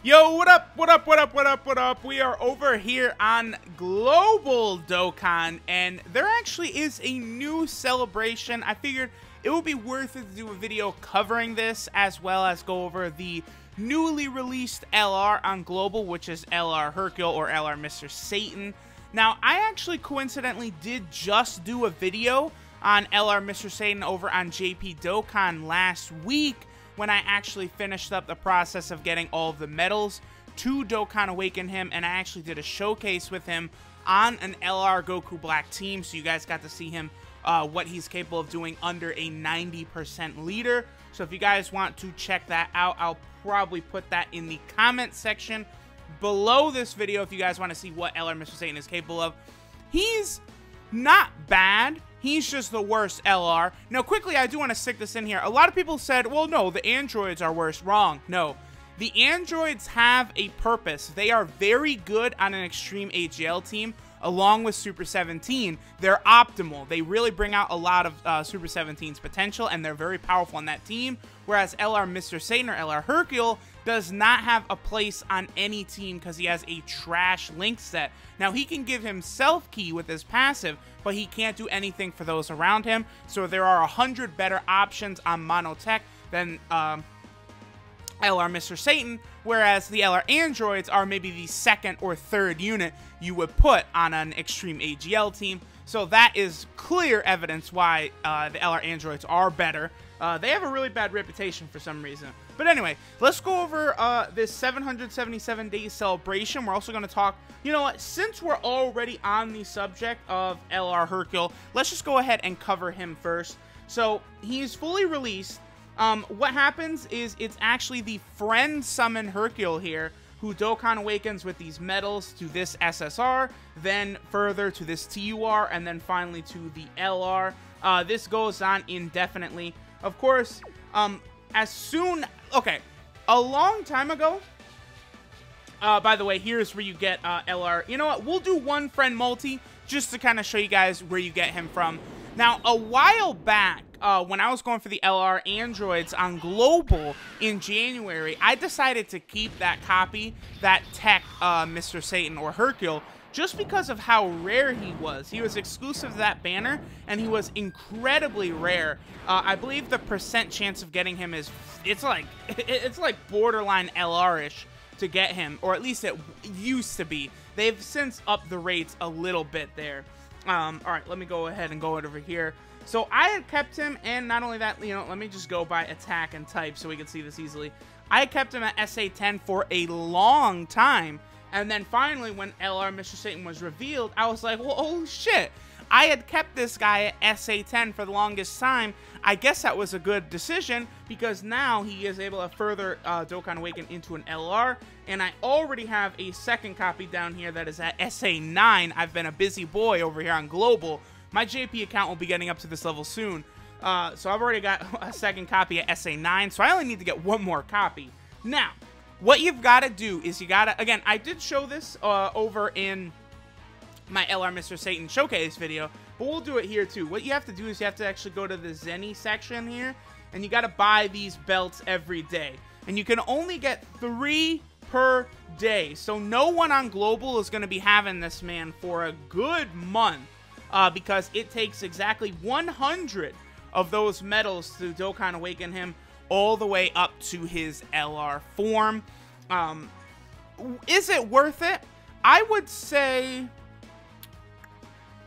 Yo, what up, what up, what up, what up, what up? We are over here on Global Dokkan, and there actually is a new celebration. I figured it would be worth it to do a video covering this, as well as go over the newly released LR on Global, which is LR Hercule or LR Mr. Satan. Now, I actually coincidentally did just do a video on LR Mr. Satan over on JP Dokkan last week, when I actually finished up the process of getting all of the medals to Dokkan Awaken him, and I actually did a showcase with him on an LR Goku Black team, so you guys got to see him, what he's capable of doing under a 90% leader. So if you guys want to check that out, I'll probably put that in the comment section below this video if you guys want to see what LR Mr. Satan is capable of. He's not bad. He's just the worst LR. Now, quickly, I do want to stick this in here. A lot of people said, well, no, the androids are worse. Wrong. No. The androids have a purpose. They are very good on an extreme AGL team, along with Super 17. They're optimal. They really bring out a lot of Super 17's potential, and they're very powerful on that team, whereas LR Mr. Satan or LR Hercule does not have a place on any team because he has a trash link set. Now, he can give himself key with his passive, but he can't do anything for those around him. So there are 100 better options on Mono Tech than LR Mr. Satan, whereas the LR androids are maybe the second or third unit you would put on an extreme AGL team. So that is clear evidence why the LR androids are better. They have a really bad reputation for some reason. But anyway, let's go over this 777 days celebration. We're also going to talk, you know what, since we're already on the subject of LR Hercule, let's just go ahead and cover him first. So he's fully released. What happens is it's actually the friend summon Hercule here who Dokkan awakens with these medals to this SSR, then further to this TUR, and then finally to the LR. This goes on indefinitely. Of course, okay, a long time ago, by the way, here's where you get LR. You know what, we'll do one friend multi just to kind of show you guys where you get him from. Now, a while back, when I was going for the LR androids on Global in January, I decided to keep that copy, that tech Mr. Satan or Hercule, just because of how rare he was. He was exclusive to that banner, and he was incredibly rare. I believe the percent chance of getting him is, it's like borderline LR-ish to get him, or at least it used to be. They've since upped the rates a little bit there. All right, let me go ahead and go over here. So I had kept him, and not only that, you know, let me just go by attack and type so we can see this easily. I had kept him at SA10 for a long time. And then finally, when LR Mr. Satan was revealed, I was like, well, oh shit. I had kept this guy at SA10 for the longest time. I guess that was a good decision, because now he is able to further Dokkan Awaken into an LR. And I already have a second copy down here that is at SA9. I've been a busy boy over here on Global. My JP account will be getting up to this level soon. So I've already got a second copy at SA9, so I only need to get one more copy. Now, what you've got to do is you got to, again, I did show this over in my LR Mr. Satan showcase video, but we'll do it here too. What you have to do is you have to actually go to the Zenny section here, and you got to buy these belts every day. And you can only get 3 per day. So no one on Global is going to be having this man for a good month, because it takes exactly 100 of those medals to Dokkan Awaken him all the way up to his LR form. Is it worth it? I would say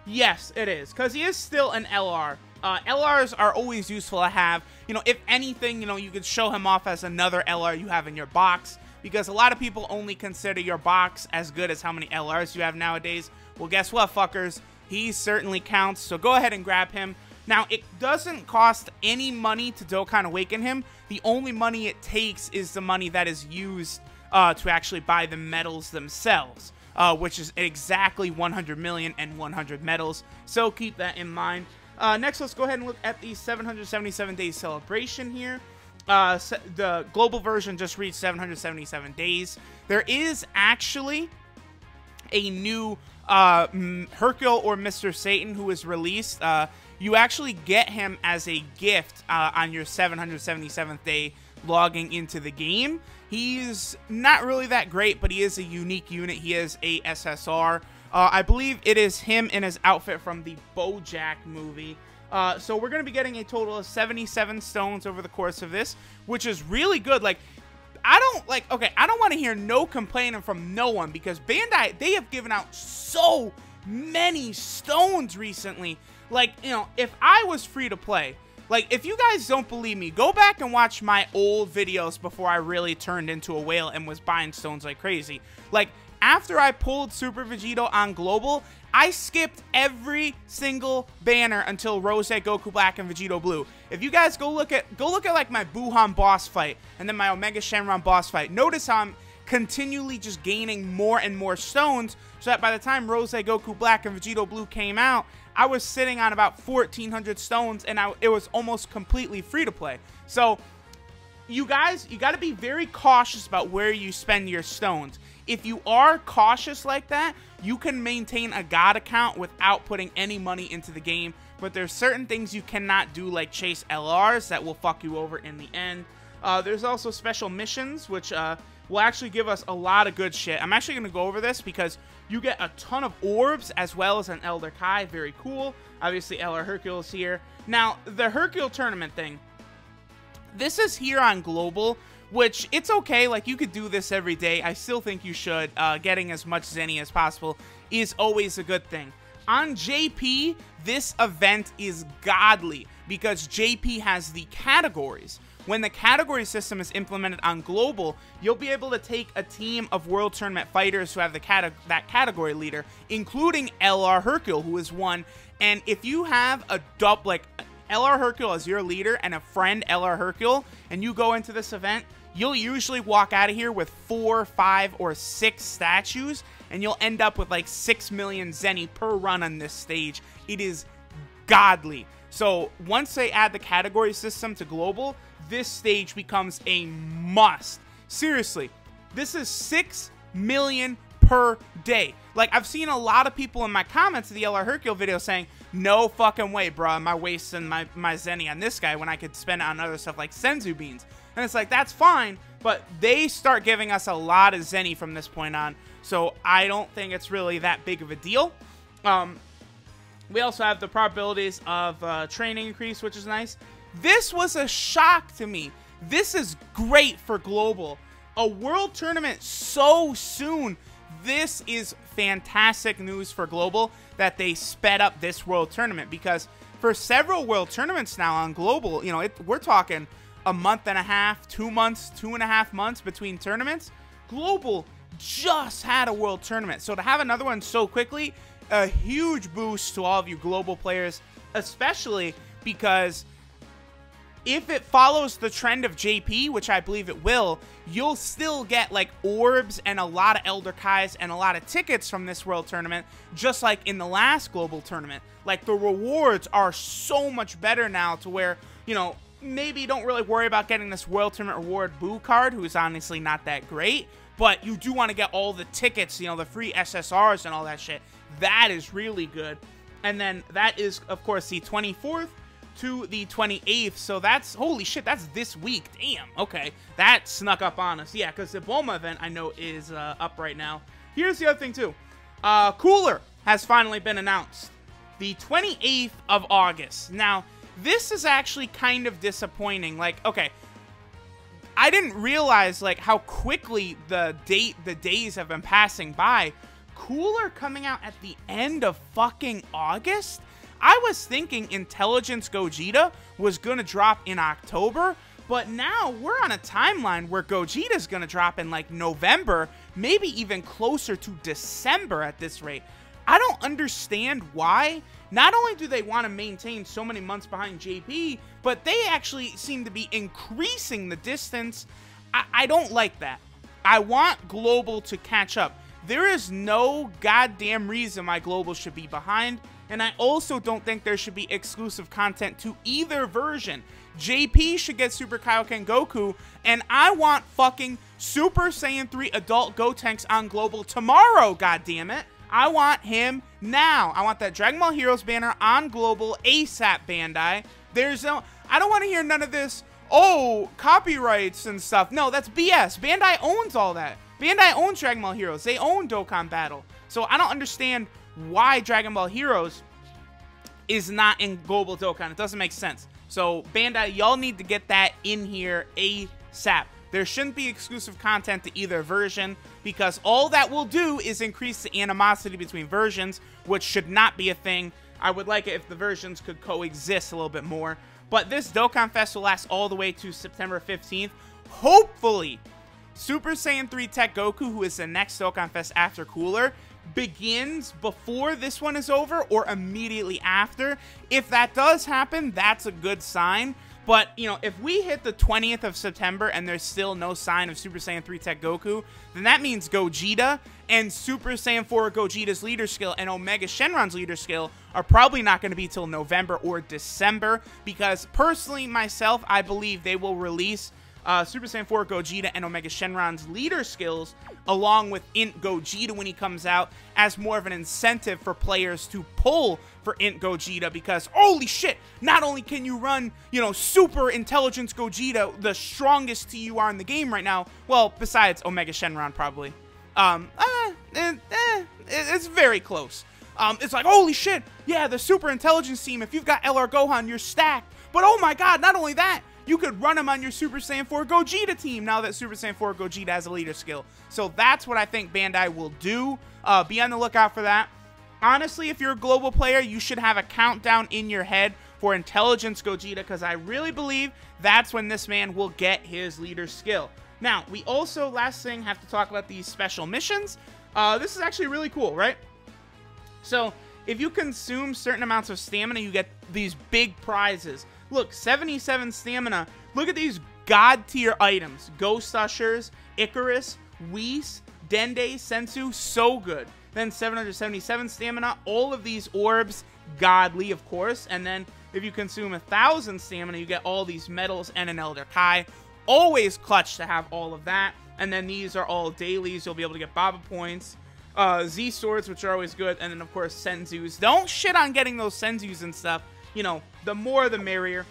yes, it is, because he is still an LR. LRs are always useful to have. You know, if anything, you know, you could show him off as another LR you have in your box, because a lot of people only consider your box as good as how many LRs you have nowadays. Well, guess what, fuckers? He certainly counts, so go ahead and grab him. Now, it doesn't cost any money to Dokkan Awaken him. The only money it takes is the money that is used to actually buy the medals themselves, which is exactly 100 million and 100 medals, so keep that in mind. Next, let's go ahead and look at the 777 days celebration here. The global version just reached 777 days. There is actually a new Hercule or Mr. Satan who was released. You actually get him as a gift on your 777th day logging into the game. He's not really that great, but he is a unique unit. He is a SSR. I believe it is him in his outfit from the BoJack movie. So we're going to be getting a total of 77 stones over the course of this, which is really good. Like, I don't want to hear no complaining from no one, because Bandai, they have given out so many stones recently. Like, you know, if I was free to play, like, if you guys don't believe me, go back and watch my old videos before I really turned into a whale and was buying stones like crazy. Like, after I pulled Super Vegito on Global, I skipped every single banner until Rose, Goku Black, and Vegito Blue. If you guys go look at like my Buhan boss fight and then my Omega Shenron boss fight, notice how I'm continually just gaining more and more stones, so that by the time Rose, Goku Black, and Vegito Blue came out, I was sitting on about 1,400 stones, and it was almost completely free to play. So, you guys, you got to be very cautious about where you spend your stones. If you are cautious like that, you can maintain a God account without putting any money into the game. But there's certain things you cannot do, like chase LRs, that will fuck you over in the end. There's also special missions, which will actually give us a lot of good shit. I'm actually going to go over this because you get a ton of orbs as well as an Elder Kai. Very cool. Obviously, LR Hercule is here. Now, the Hercule tournament thing, this is here on Global, which it's okay. Like, you could do this every day. I still think you should. Getting as much Zenny as possible is always a good thing. On JP, this event is godly because JP has the categories. When the category system is implemented on Global, you'll be able to take a team of World Tournament fighters who have that category leader, including LR Hercule, who is one. And if you have a LR Hercule as your leader and a friend LR Hercule, and you go into this event, you'll usually walk out of here with 4, 5, or 6 statues, and you'll end up with like 6 million Zenny per run on this stage. It is godly. So once they add the category system to Global, this stage becomes a must. Seriously, this is 6 million per day. Like, I've seen a lot of people in my comments of the LR Hercule video saying, no fucking way, bro, am I wasting my Zenny on this guy when I could spend it on other stuff like Senzu Beans? And it's like, that's fine, but they start giving us a lot of Zenny from this point on, so I don't think it's really that big of a deal. We also have the probabilities of training increase, which is nice. This was a shock to me. This is great for Global. A world tournament so soon. This is fantastic news for Global that they sped up this world tournament, because for several world tournaments now on Global, you know, we're talking a month and a half, 2 months, 2.5 months between tournaments. Global just had a world tournament. So to have another one so quickly, a huge boost to all of you Global players, especially because if it follows the trend of JP, which I believe it will, you'll still get like orbs and a lot of Elder Kais and a lot of tickets from this world tournament, just like in the last Global tournament. Like, the rewards are so much better now to where, you know, maybe don't really worry about getting this world tournament reward Boo card, who's honestly not that great, but you do want to get all the tickets, you know, the free SSRs and all that shit. That is really good. And then that is, of course, the 24th to the 28th, so that's, holy shit, that's this week. Damn, okay, that snuck up on us. Yeah, because the Bulma event, I know, is up right now. Here's the other thing, too. Cooler has finally been announced. The 28th of August. Now, this is actually kind of disappointing. Like, okay, I didn't realize, like, how quickly the days have been passing by. Cooler coming out at the end of fucking August? I was thinking Intelligence Gogeta was going to drop in October, but now we're on a timeline where Gogeta's going to drop in like November, maybe even closer to December at this rate. I don't understand why. Not only do they want to maintain so many months behind JP, but they actually seem to be increasing the distance. I don't like that. I want Global to catch up. There is no goddamn reason why Global should be behind. And I also don't think there should be exclusive content to either version. JP should get Super Kaioken Goku, and I want fucking Super Saiyan 3 Adult Gotenks on Global tomorrow, goddammit. I want him now. I want that Dragon Ball Heroes banner on Global ASAP, Bandai. There's no, I don't want to hear none of this, oh, copyrights and stuff. No, that's BS. Bandai owns all that. Bandai owns Dragon Ball Heroes. They own Dokkan Battle. So I don't understand why Dragon Ball Heroes is not in Global Dokkan. It doesn't make sense. So Bandai, y'all need to get that in here ASAP. There shouldn't be exclusive content to either version, because all that will do is increase the animosity between versions, which should not be a thing. I would like it if the versions could coexist a little bit more. But this Dokkan Fest will last all the way to September 15th. Hopefully, Super Saiyan 3 Tech Goku, who is the next Dokkan Fest after Cooler, begins before this one is over or immediately after. If that does happen, that's a good sign. But, you know, if we hit the 20th of September and there's still no sign of Super Saiyan 3 Tech Goku, then that means Gogeta and Super Saiyan 4 Gogeta's leader skill and Omega Shenron's leader skill are probably not going to be till November or December, because personally, myself, I believe they will release Super Saiyan 4 Gogeta and Omega Shenron's leader skills along with Int Gogeta when he comes out as more of an incentive for players to pull for Int Gogeta, because holy shit, not only can you run, you know, Super Intelligence Gogeta, the strongest TUR in the game right now, well, besides Omega Shenron probably, it's very close. It's like, holy shit, yeah, the Super Intelligence team, if you've got LR Gohan, you're stacked. But oh my god, not only that, you could run him on your Super Saiyan 4 Gogeta team now that Super Saiyan 4 Gogeta has a leader skill. So that's what I think Bandai will do. Be on the lookout for that. Honestly, if you're a global player, you should have a countdown in your head for Intelligence Gogeta, because I really believe that's when this man will get his leader skill. Now, we also, last thing, have to talk about these special missions. This is actually really cool, right? So, if you consume certain amounts of stamina, you get these big prizes. Look, 77 stamina. Look at these god tier items. Ghost Ushers, Icarus, Whis, Dende, Sensu, so good. Then 777 stamina. All of these orbs, godly, of course. And then if you consume 1,000 stamina, you get all these medals and an Elder Kai. Always clutch to have all of that. And then these are all dailies. You'll be able to get Baba points. Z swords, which are always good. And then, of course, Senzus. Don't shit on getting those Senzus and stuff. You know, the more the merrier.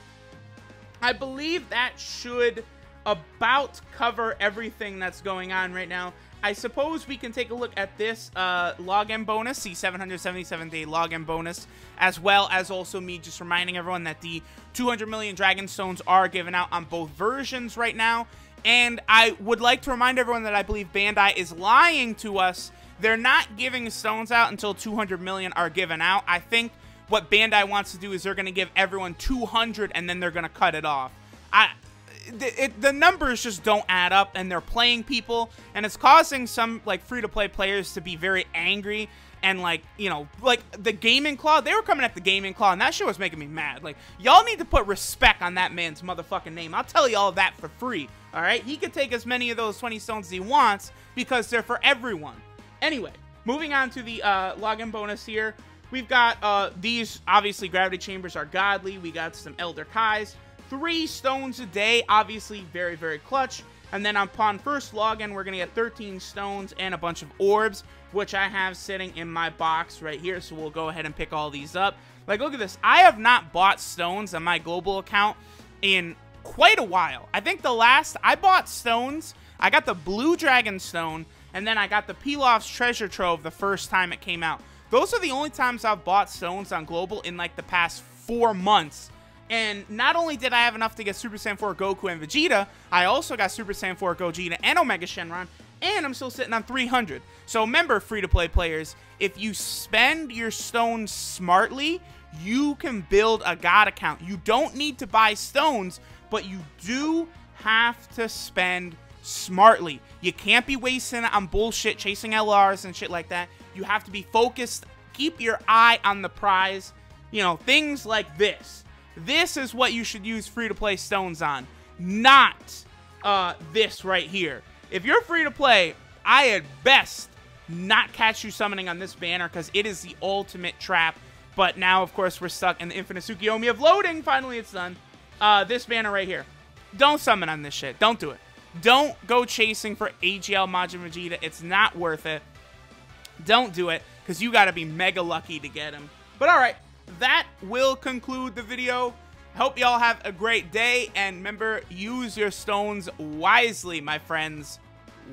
I believe that should about cover everything that's going on right now. I suppose we can take a look at this login bonus, the 777-day login bonus, as well as also me just reminding everyone that the 200 million Dragon Stones are given out on both versions right now. And I would like to remind everyone that I believe Bandai is lying to us. They're not giving stones out until 200 million are given out. I think what Bandai wants to do is they're going to give everyone 200 and then they're going to cut it off. The numbers just don't add up, and they're playing people, and it's causing some, like, free-to-play players to be very angry, and, like, you know, like, the Gaming Claw, they were coming at the Gaming Claw, and that shit was making me mad. Like, y'all need to put respect on that man's motherfucking name. I'll tell you all that for free, alright? He could take as many of those 20 stones as he wants, because they're for everyone. Anyway, moving on to the login bonus here. We've got these, obviously, Gravity Chambers are godly. We got some Elder Kais. 3 stones a day, obviously very, very clutch. And then upon first login, we're going to get 13 stones and a bunch of orbs, which I have sitting in my box right here. So we'll go ahead and pick all these up. Like, look at this. I have not bought stones on my global account in quite a while. I think the last I bought stones, I got the Blue Dragon Stone, and then I got the Pilaf's Treasure Trove the first time it came out. Those are the only times I've bought stones on global in, like, the past 4 months. And not only did I have enough to get Super Saiyan 4 Goku and Vegeta, I also got Super Saiyan 4 Gogeta and Omega Shenron, and I'm still sitting on 300. So remember, free-to-play players, if you spend your stones smartly, you can build a God account. You don't need to buy stones, but you do have to spend smartly. You can't be wasting it on bullshit, chasing LRs and shit like that. You have to be focused, keep your eye on the prize, you know, things like this. This is what you should use free-to-play stones on, not this right here. If you're free-to-play, I at best not catch you summoning on this banner, because it is the ultimate trap. But now, of course, we're stuck in the Infinite Tsukiyomi of loading. Finally, it's done. This banner right here. Don't summon on this shit. Don't do it. Don't go chasing for AGL Majin Vegeta. It's not worth it. Don't do it, because you got to be mega lucky to get him. But all right. That will conclude the video. Hope y'all have a great day, and remember, use your stones wisely, my friends.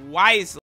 Wisely.